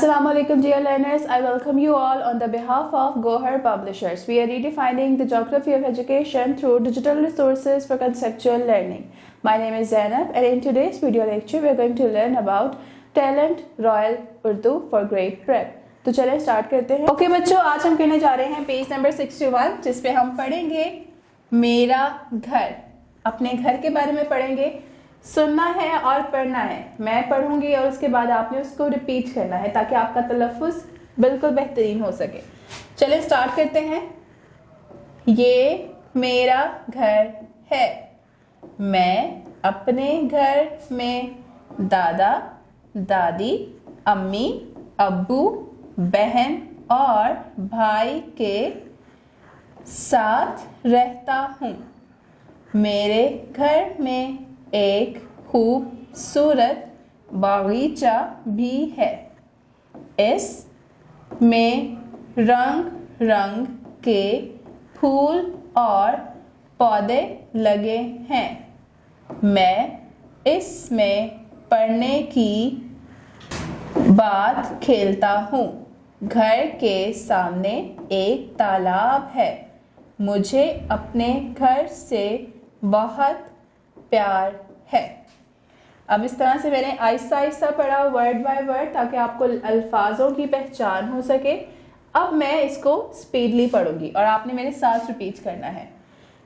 Assalamualaikum dear learners, I welcome you all on the behalf of Gohar Publishers. We are redefining the geography of education through digital resources for conceptual learning. My name is Zainab and in today's video lecture we are going to learn about Talent Royal Urdu for Grade Prep. तो चलें start करते हैं। Okay बच्चों, आज हम कहने जा रहे हैं पेज नंबर 61 जिस पे हम पढ़ेंगे मेरा घर। अपने घर के बारे में पढ़ेंगे। सुनना है और पढ़ना है। मैं पढ़ूंगी और उसके बाद आपने उसको रिपीट करना है ताकि आपका तलफ़ुज़ बिल्कुल बेहतरीन हो सके। चलिए स्टार्ट करते हैं। ये मेरा घर है। मैं अपने घर में दादा दादी, अम्मी, अब्बू, बहन और भाई के साथ रहता हूँ। मेरे घर में एक खूबसूरत बागीचा भी है। इस में रंग रंग के फूल और पौधे लगे हैं। मैं इसमें पढ़ने की बात खेलता हूँ। घर के सामने एक तालाब है। मुझे अपने घर से बहुत प्यार है। अब इस तरह से मैंने आहिस्ता आहिस्ता पढ़ा वर्ड बाय वर्ड ताकि आपको अल्फाजों की पहचान हो सके। अब मैं इसको स्पीडली पढ़ूंगी और आपने मेरे साथ रिपीट करना है।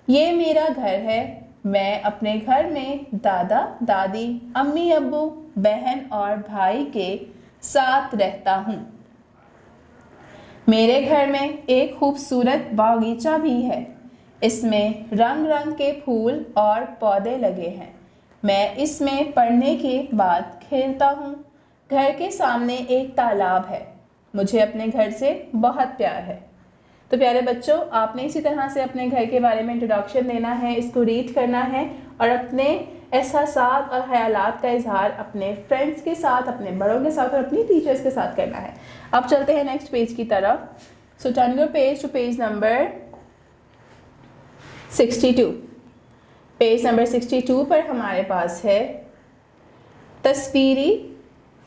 ये मेरा घर है। मैं अपने घर में दादा दादी, अम्मी अब्बू, बहन और भाई के साथ रहता हूँ। मेरे घर में एक खूबसूरत बागीचा भी है। इसमें रंग रंग के फूल और पौधे लगे हैं। मैं इसमें पढ़ने के बाद खेलता हूँ। घर के सामने एक तालाब है। मुझे अपने घर से बहुत प्यार है। तो प्यारे बच्चों, आपने इसी तरह से अपने घर के बारे में इंट्रोडक्शन देना है, इसको रीड करना है और अपने एहसासात और ख्यालात का इजहार अपने फ्रेंड्स के साथ, अपने बड़ों के साथ और अपनी टीचर्स के साथ करना है। अब चलते हैं नेक्स्ट पेज की तरफ। So turn your page to page number 62। Page number 62 पर हमारे पास है तस्वीरी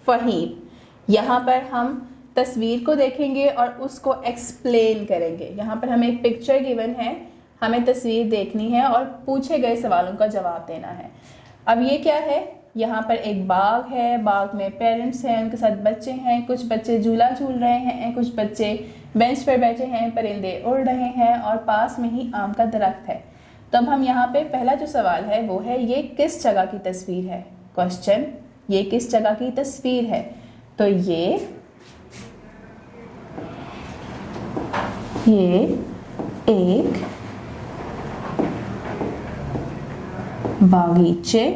फ़हीम। यहाँ पर हम तस्वीर को देखेंगे और उसको एक्सप्लेन करेंगे। यहाँ पर हमें एक पिक्चर गिवन है, हमें तस्वीर देखनी है और पूछे गए सवालों का जवाब देना है। अब ये क्या है? यहाँ पर एक बाग है। बाग में पेरेंट्स हैं, उनके साथ बच्चे हैं। कुछ बच्चे झूला झूल रहे हैं, कुछ बच्चे बेंच पर बैठे हैं, परिंदे उड़ रहे हैं और पास में ही आम का दरख्त है। तो अब हम यहाँ पे पहला जो सवाल है वो है ये किस जगह की तस्वीर है? क्वेश्चन, ये किस जगह की तस्वीर है? तो ये एक बागीचे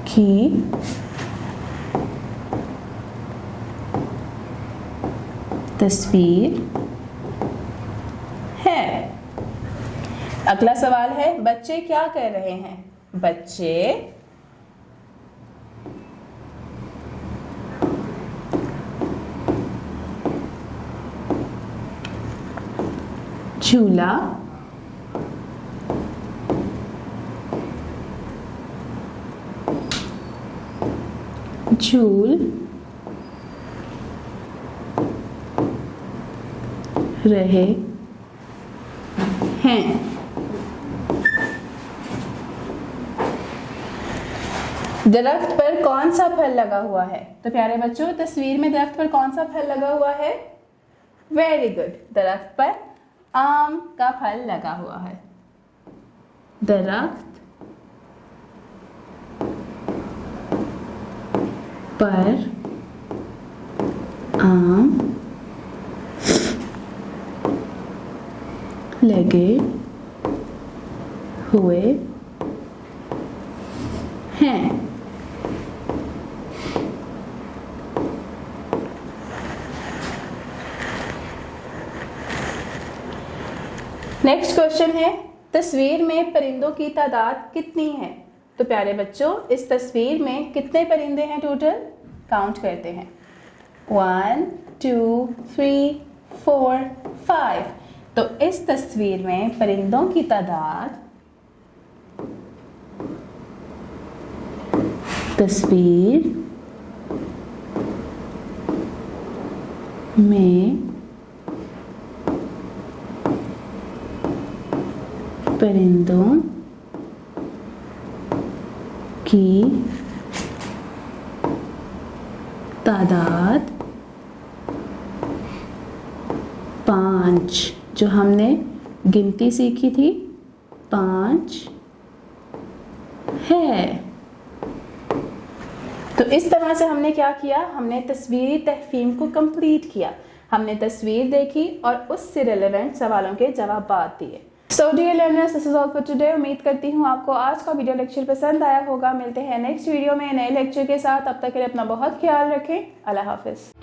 की तस्वीर है। अगला सवाल है बच्चे क्या कर रहे हैं? बच्चे झूला झूल रहे हैं। दरख्त पर कौन सा फल लगा हुआ है? तो प्यारे बच्चों, तस्वीर में दरख्त पर कौन सा फल लगा हुआ है? वेरी गुड, दरख्त पर आम का फल लगा हुआ है। दरख्त पर आम लगे हुए हैं। नेक्स्ट क्वेश्चन है तस्वीर में परिंदों की तादाद कितनी है? तो प्यारे बच्चों, इस तस्वीर में कितने परिंदे हैं टोटल? काउंट करते हैं। 1 2 3 4 5। तो इस तस्वीर में परिंदों की तादाद तस्वीर में परिंदों की तादाद 5, जो हमने गिनती सीखी थी 5 है। तो इस तरह से हमने क्या किया, हमने तस्वीरी तहफ़ीम को कंप्लीट किया। हमने तस्वीर देखी और उससे रिलेवेंट सवालों के जवाब दिए। So dear learners, this is all for today. उम्मीद करती हूँ आपको आज का वीडियो लेक्चर पसंद आया होगा। मिलते हैं नेक्स्ट वीडियो में नए लेक्चर के साथ। अब तक के लिए अपना बहुत ख्याल रखें। अल्लाह हाफिज़।